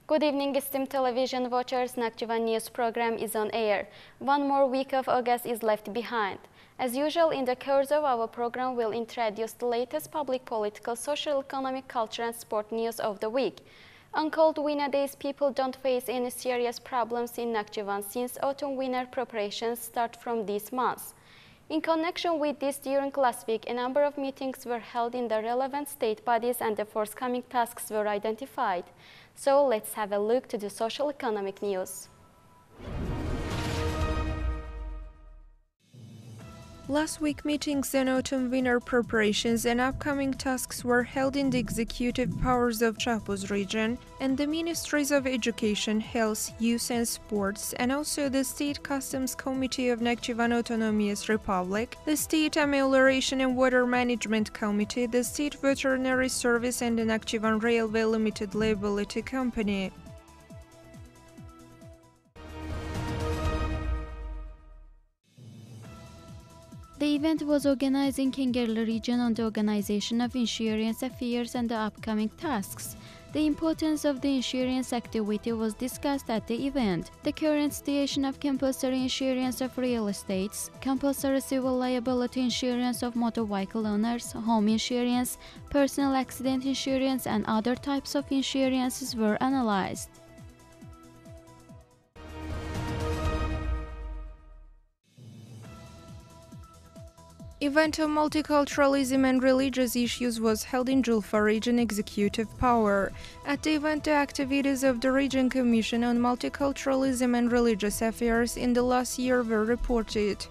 Good evening, esteemed television watchers. Nakhchivan news program is on air. One more week of August is left behind. As usual, in the course of our program, we'll introduce the latest public, political, social, economic, culture, and sport news of the week. On cold winter days, people don't face any serious problems in Nakhchivan since autumn winter preparations start from this month. In connection with this, during last week, a number of meetings were held in the relevant state bodies and the forthcoming tasks were identified. So let's have a look to the social economic news. Last week, meetings on autumn-winter preparations and upcoming tasks were held in the executive powers of Shahpuz region and the Ministries of Education, Health, Youth and Sports, and also the State Customs Committee of Nakhchivan Autonomous Republic, the State Amelioration and Water Management Committee, the State Veterinary Service and the Nakhchivan Railway Limited Liability Company. The event was organized in Kengerli region on the organization of insurance affairs and the upcoming tasks. The importance of the insurance activity was discussed at the event. The current situation of compulsory insurance of real estates, compulsory civil liability insurance of motor vehicle owners, home insurance, personal accident insurance, and other types of insurances were analyzed. Event on multiculturalism and religious issues was held in Julfa region executive power. At the event, the activities of the Region Commission on Multiculturalism and Religious Affairs in the last year were reported.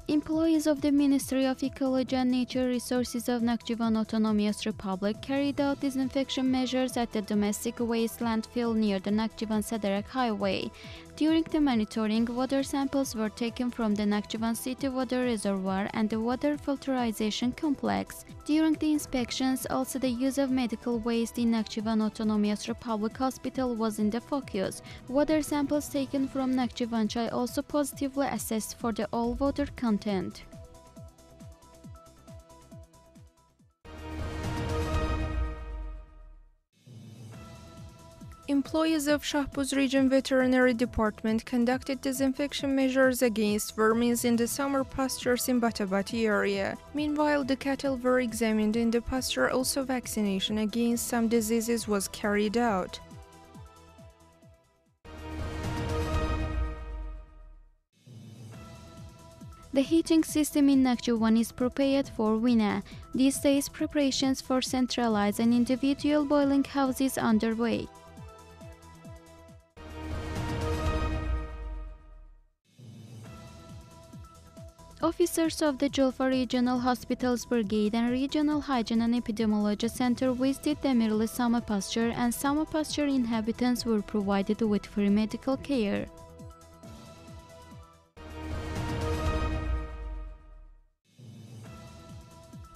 Employees of the Ministry of Ecology and Nature Resources of Nakhchivan Autonomous Republic carried out disinfection measures at the domestic waste landfill near the Nakhchivan-Sederek highway. During the monitoring, water samples were taken from the Nakhchivan City Water Reservoir and the water filterization complex. During the inspections, also the use of medical waste in Nakhchivan Autonomous Republic Hospital was in the focus. Water samples taken from Nakhchivan Chai also positively assessed for the all water content. Employees of Shahpuz Region Veterinary Department conducted disinfection measures against vermin in the summer pastures in Batabati area. Meanwhile, the cattle were examined in the pasture. Also, vaccination against some diseases was carried out. The heating system in Nakhchivan is prepared for winter. These days, preparations for centralized and individual boiling houses underway. Officers of the Julfa Regional Hospitals Brigade and Regional Hygiene and Epidemiology Center visited Demirli Sama pasture, and Sama pasture inhabitants were provided with free medical care.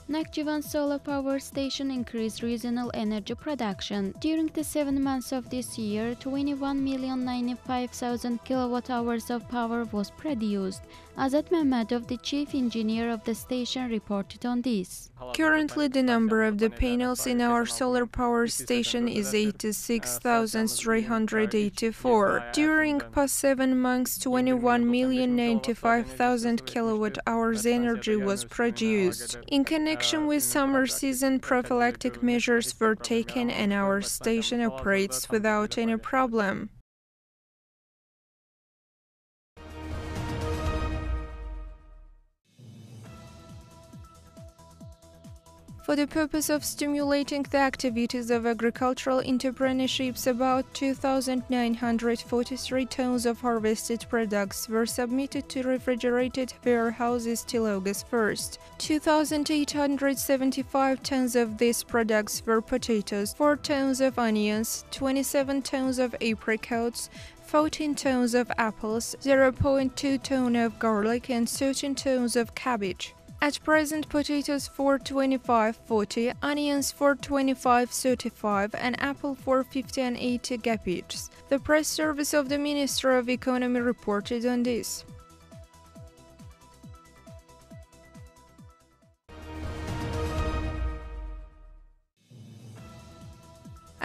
Nakhchivan Solar Power Station increased regional energy production. During the 7 months of this year, 21,095,000 kilowatt-hours of power was produced. Azat Mehmedov, the chief engineer of the station, reported on this. Currently, the number of the panels in our solar power station is 86,384. During past 7 months, 21,095,000 kilowatt-hours energy was produced. In connection with summer season, prophylactic measures were taken and our station operates without any problem. For the purpose of stimulating the activities of agricultural entrepreneurships, about 2,943 tons of harvested products were submitted to refrigerated warehouses till August 1st. 2,875 tons of these products were potatoes, 4 tons of onions, 27 tons of apricots, 14 tons of apples, 0.2 ton of garlic, and 13 tons of cabbage. At present, potatoes for 25.40, onions for 25.35, and apple for 50 and 80 gapiches. The press service of the Ministry of Economy reported on this.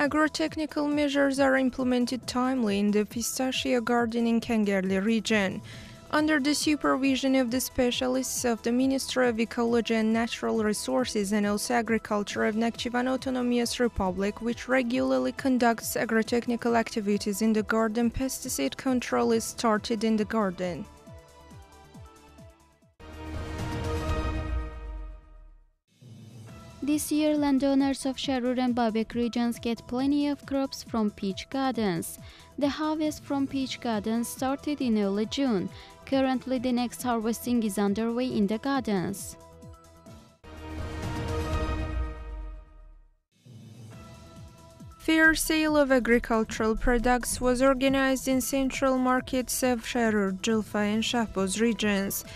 Agrotechnical measures are implemented timely in the pistachio garden in Kangerli region. Under the supervision of the specialists of the Ministry of Ecology and Natural Resources and also Agriculture of Nakhchivan Autonomous Republic, which regularly conducts agrotechnical activities in the garden, pesticide control is started in the garden. This year, landowners of Sharur and Babek regions get plenty of crops from peach gardens. The harvest from peach gardens started in early June. Currently, the next harvesting is underway in the gardens. Fair sale of agricultural products was organized in central markets of Sharur, Julfa and Shahboz regions.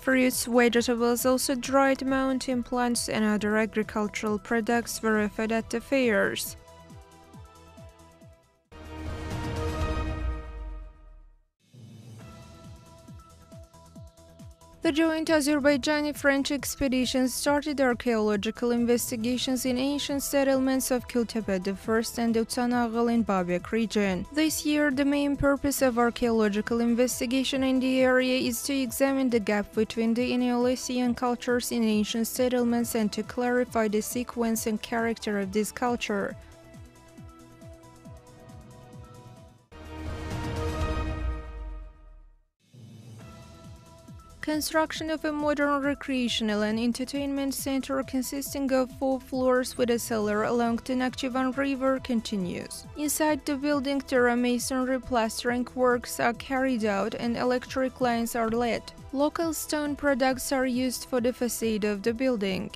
Fruits, vegetables, also dried mountain plants and other agricultural products were offered at the fairs. The joint Azerbaijani-French expedition started archaeological investigations in ancient settlements of Kultepe I and Utsanagıl in Babek region. This year, the main purpose of archaeological investigation in the area is to examine the gap between the Neolithian cultures in ancient settlements and to clarify the sequence and character of this culture. Construction of a modern recreational and entertainment center consisting of 4 floors with a cellar along the Nakhchivan River continues. Inside the building, terra-masonry plastering works are carried out and electric lines are laid. Local stone products are used for the facade of the building.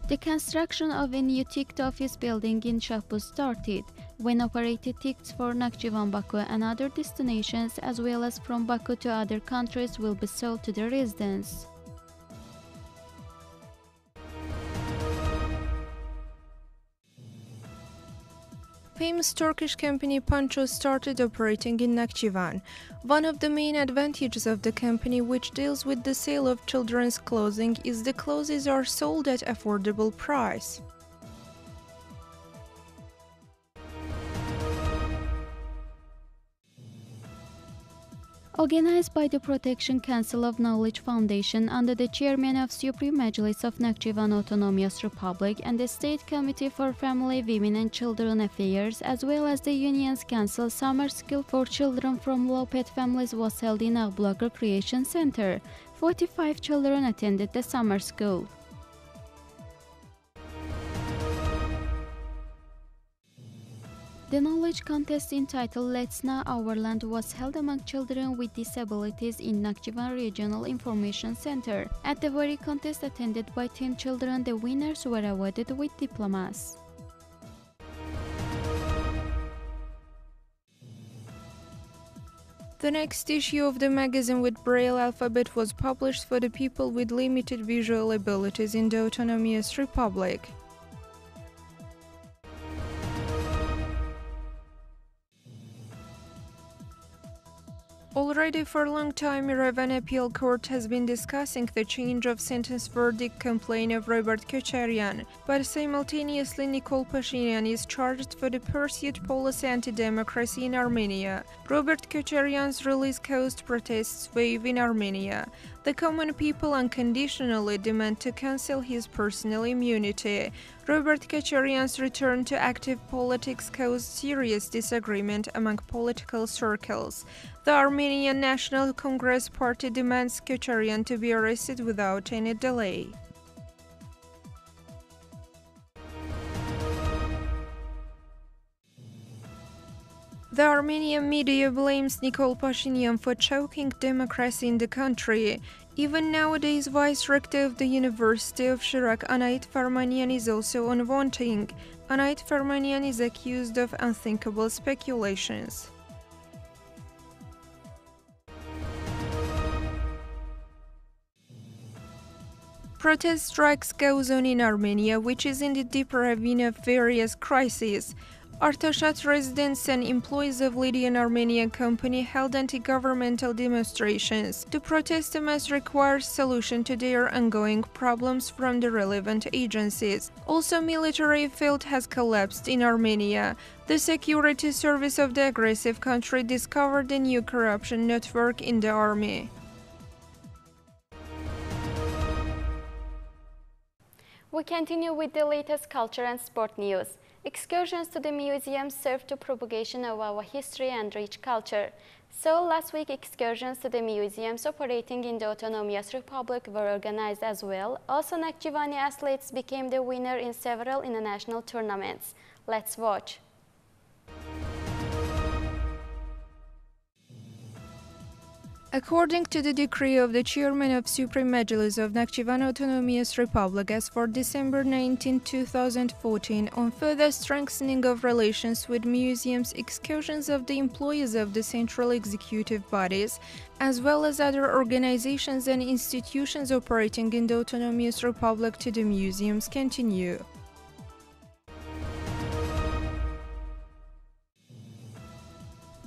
The construction of a new ticked office building in Shahboz started. When operated, tickets for Nakhchivan, Baku and other destinations, as well as from Baku to other countries, will be sold to the residents. Famous Turkish company Pancho started operating in Nakhchivan. One of the main advantages of the company, which deals with the sale of children's clothing, is the clothes are sold at affordable price. Organized by the Protection Council of Knowledge Foundation under the chairman of Supreme Majlis of Nakhchivan Autonomous Republic and the State Committee for Family, Women and Children Affairs, as well as the Union's Council, summer school for children from low-paid families was held in Agbulak Recreation Center. 45 children attended the summer school. The knowledge contest entitled Let's Know Our Land was held among children with disabilities in Nakhchivan Regional Information Center. At the very contest attended by 10 children, the winners were awarded with diplomas. The next issue of the magazine with Braille alphabet was published for the people with limited visual abilities in the Autonomous Republic. Already for a long time, Yerevan Appeal Court has been discussing the change of sentence verdict complaint of Robert Kocharian, but simultaneously Nikol Pashinyan is charged for the pursued policy anti-democracy in Armenia. Robert Kocharian's release caused protests wave in Armenia. The common people unconditionally demand to cancel his personal immunity. Robert Kocharian's return to active politics caused serious disagreement among political circles. The Armenian National Congress Party demands Kocharian to be arrested without any delay. The Armenian media blames Nikol Pashinyan for choking democracy in the country. Even nowadays, Vice Rector of the University of Shirak, Anait Farmanian, is also unwanting. Anait Farmanian is accused of unthinkable speculations. Protest strikes goes on in Armenia, which is in the deep ravine of various crises. Artashat residents and employees of Lydian Armenian company held anti-governmental demonstrations to protest the must require solution to their ongoing problems from the relevant agencies. Also, military field has collapsed in Armenia. The security service of the aggressive country discovered a new corruption network in the army. We continue with the latest culture and sport news. Excursions to the museums serve to propagation of our history and rich culture. So, last week excursions to the museums operating in the Autonomous Republic were organized as well. Also, Nakhchivani athletes became the winner in several international tournaments. Let's watch. According to the decree of the Chairman of Supreme Majlis of Nakhchivan Autonomous Republic as for December 19, 2014, on further strengthening of relations with museums, excursions of the employees of the central executive bodies, as well as other organizations and institutions operating in the Autonomous Republic to the museums continue.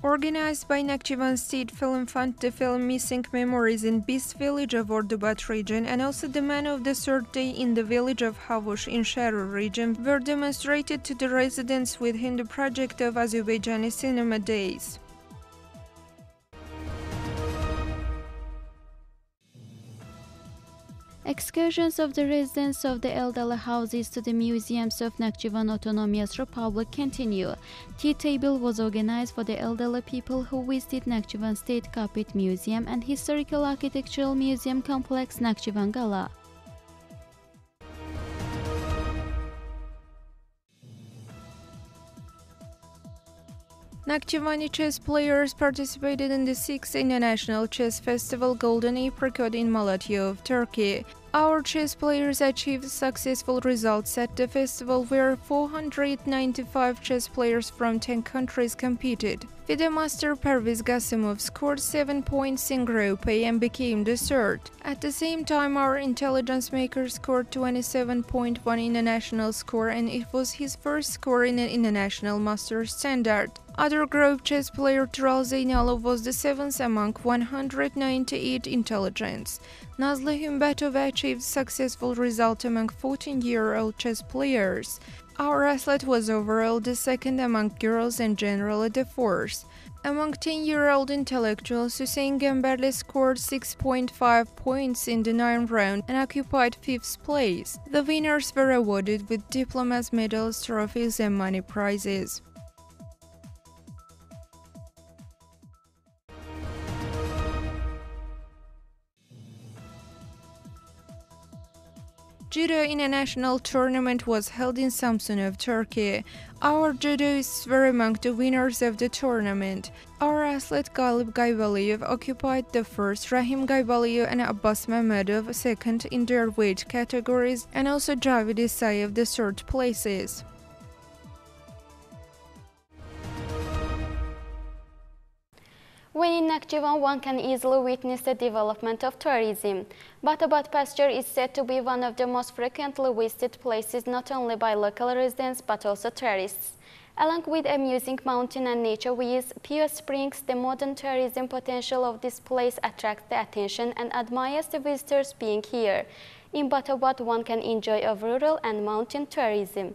Organized by Nakhchivan State Film Fund, the film Missing Memories in Beast Village of Ordubat region and also the Man of the Third Day in the village of Havush in Sharu region were demonstrated to the residents within the project of Azerbaijani Cinema Days. Excursions of the residents of the elderly houses to the museums of Nakhchivan Autonomous Republic continue. Tea table was organized for the elderly people who visited Nakhchivan State Carpet Museum and Historical Architectural Museum Complex Nakhchivan Gala. Nakhchivani chess players participated in the 6th International Chess Festival Golden Apricot in Malatya of Turkey. Our chess players achieved successful results at the festival where 495 chess players from 10 countries competed. FIDE master Perviz Gasimov scored 7 points in Group A and became the third. At the same time, our intelligence maker scored 27.1 in a national score and it was his first score in an international master standard. Other group chess player Tural Zeynalov was the 7th among 198 intelligents. Nazlı Hümbetova achieved successful result among 14-year-old chess players. Our athlete was overall the 2nd among girls and generally the 4th. Among 10-year-old intellectuals, Hüseyin Gemberli scored 6.5 points in the 9th round and occupied 5th place. The winners were awarded with diplomas, medals, trophies and money prizes. Judo International Tournament was held in Samsun of Turkey. Our judoists were among the winners of the tournament. Our athlete Galip Gaybaliyev occupied the first, Rahim Gaybaliyev and Abbas Mehmedov second in their weight categories, and also Javid Isayev the third places. When in Nakhchivan, one can easily witness the development of tourism. Batabat pasture is said to be one of the most frequently visited places not only by local residents but also tourists. Along with amusing mountain and nature views, Pure Springs, the modern tourism potential of this place attracts the attention and admires the visitors being here. In Batabat, one can enjoy of rural and mountain tourism.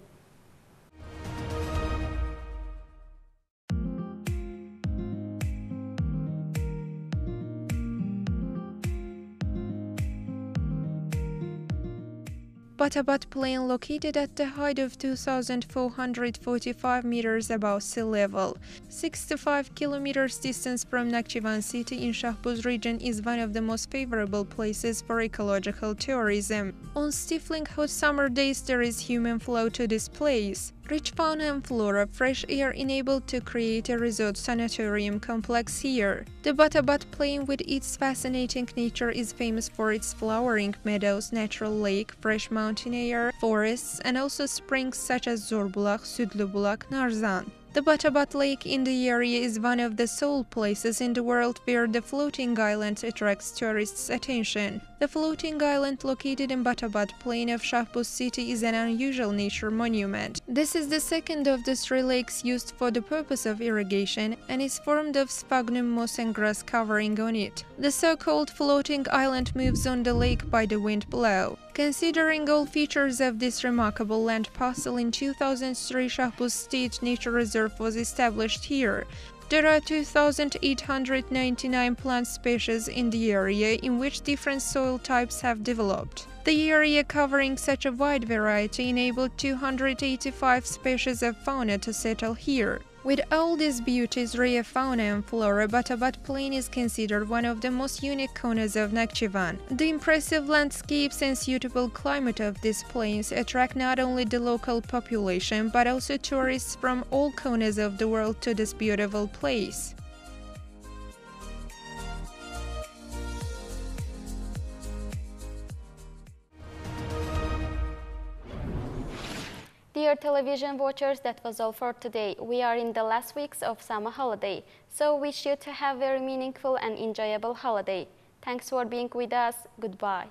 Batabat plain located at the height of 2,445 meters above sea level. 65 kilometers distance from Nakhchivan city in Shahbuz region is one of the most favorable places for ecological tourism. On stifling hot summer days there is human flow to this place. Rich fauna and flora, fresh air enabled to create a resort sanatorium complex here. The Batabat plain with its fascinating nature is famous for its flowering meadows, natural lake, fresh mountain air, forests, and also springs such as Zorbulak, Südlübulak, Narzan. The Batabat Lake in the area is one of the sole places in the world where the floating island attracts tourists' attention. The floating island located in Batabat plain of Shahbuz city is an unusual nature monument. This is the second of the 3 lakes used for the purpose of irrigation and is formed of sphagnum moss and grass covering on it. The so-called floating island moves on the lake by the wind below. Considering all features of this remarkable land parcel, in 2003 Shahbuz State Nature Reserve was established here. There are 2,899 plant species in the area, in which different soil types have developed. The area covering such a wide variety enabled 285 species of fauna to settle here. With all these beauties, rare fauna and flora, Batabat Plain is considered one of the most unique corners of Nakhchivan. The impressive landscapes and suitable climate of these plains attract not only the local population but also tourists from all corners of the world to this beautiful place. Dear television watchers, that was all for today. We are in the last weeks of summer holiday, so wish you to have very meaningful and enjoyable holiday. Thanks for being with us. Goodbye.